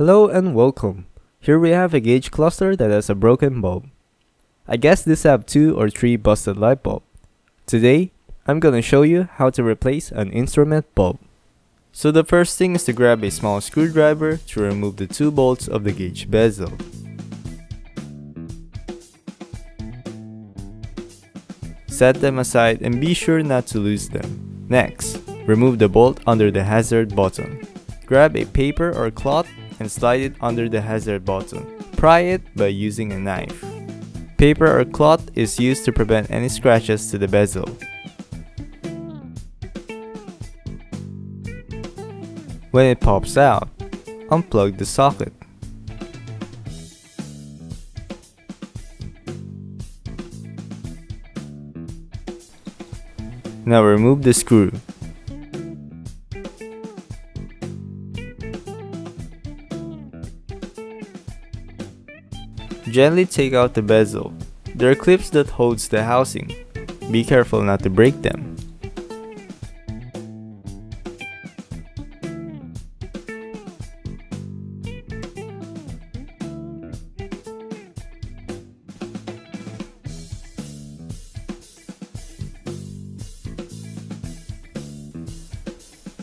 Hello and welcome. Here we have a gauge cluster that has a broken bulb. I guess this have 2 or 3 busted light bulb. Today, I'm gonna show you how to replace an instrument bulb. So the first thing is to grab a small screwdriver to remove the 2 bolts of the gauge bezel. Set them aside and be sure not to lose them. Next, remove the bolt under the hazard button. Grab a paper or cloth and slide it under the hazard button. Pry it by using a knife. Paper or cloth is used to prevent any scratches to the bezel. When it pops out, unplug the socket. Now remove the screw. Gently take out the bezel. There are clips that holds the housing. Be careful not to break them.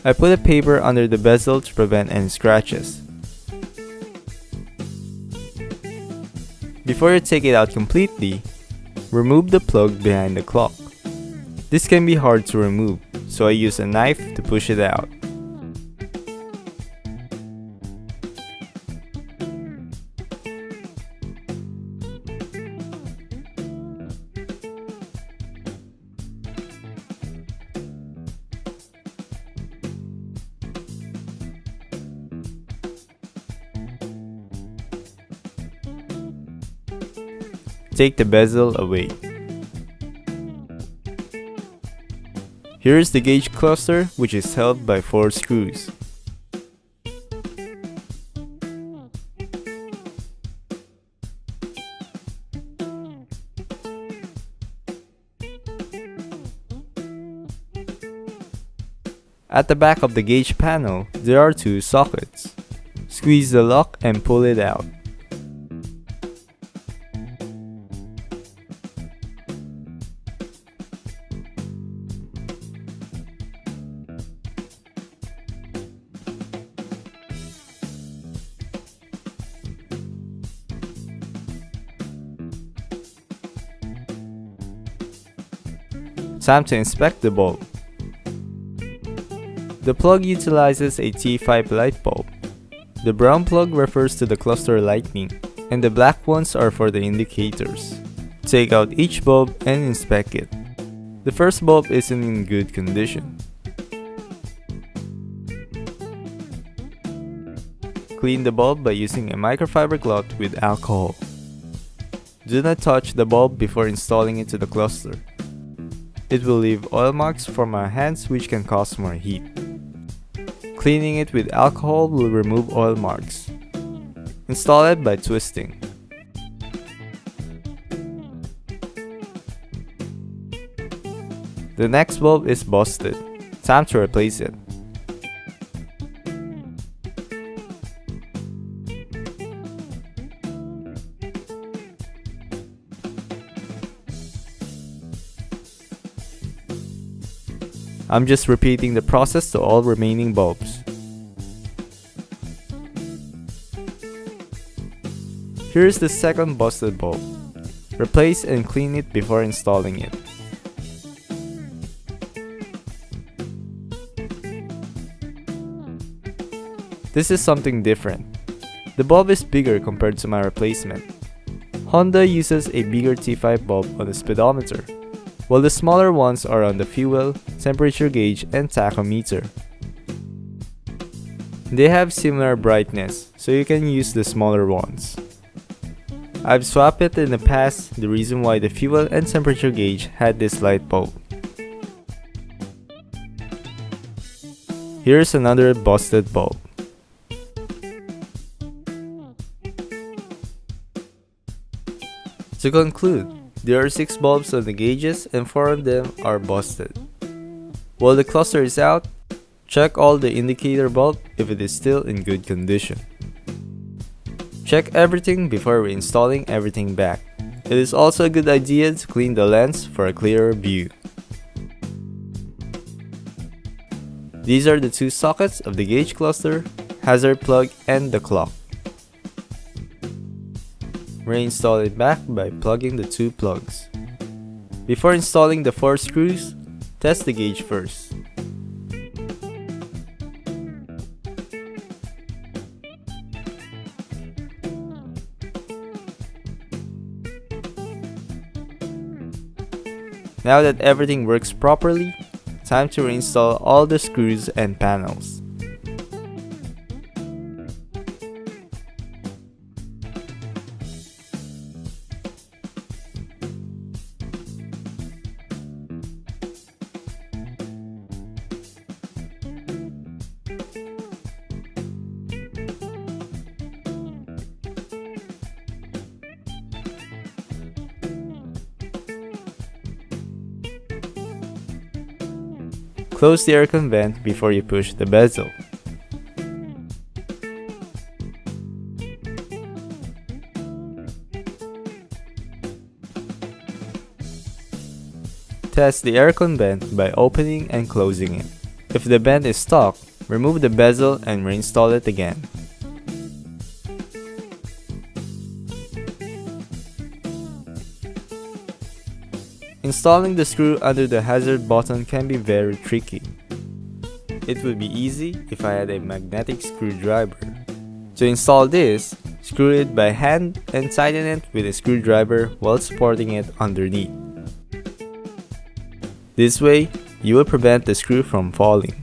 I put a paper under the bezel to prevent any scratches. Before you take it out completely, remove the plug behind the clock. This can be hard to remove, so I use a knife to push it out. Take the bezel away. Here is the gauge cluster, which is held by 4 screws. At the back of the gauge panel, there are 2 sockets. Squeeze the lock and pull it out. Time to inspect the bulb. The plug utilizes a T5 light bulb. The brown plug refers to the cluster lighting, and the black ones are for the indicators. Take out each bulb and inspect it. The first bulb isn't in good condition. Clean the bulb by using a microfiber cloth with alcohol. Do not touch the bulb before installing it to the cluster. It will leave oil marks from our hands, which can cause more heat. Cleaning it with alcohol will remove oil marks. Install it by twisting. The next bulb is busted. Time to replace it. I'm just repeating the process to all remaining bulbs. Here is the second busted bulb. Replace and clean it before installing it. This is something different. The bulb is bigger compared to my replacement. Honda uses a bigger T5 bulb on the speedometer, while the smaller ones are on the fuel, temperature gauge, and tachometer. They have similar brightness, so you can use the smaller ones. I've swapped it in the past, the reason why the fuel and temperature gauge had this light bulb. Here's another busted bulb. To conclude, there are 6 bulbs on the gauges and 4 of them are busted. While the cluster is out, check all the indicator bulb if it is still in good condition. Check everything before reinstalling everything back. It is also a good idea to clean the lens for a clearer view. These are the two sockets of the gauge cluster, hazard plug, and the clock. Reinstall it back by plugging the two plugs. Before installing the 4 screws, test the gauge first. Now that everything works properly, time to reinstall all the screws and panels. Close the aircon vent before you push the bezel. Test the aircon vent by opening and closing it. If the vent is stuck, remove the bezel and reinstall it again. Installing the screw under the hazard button can be very tricky. It would be easy if I had a magnetic screwdriver. To install this, screw it by hand and tighten it with a screwdriver while supporting it underneath. This way, you will prevent the screw from falling.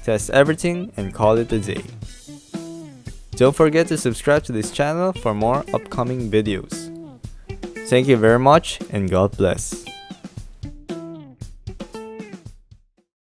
Test everything and call it a day. Don't forget to subscribe to this channel for more upcoming videos. Thank you very much and God bless.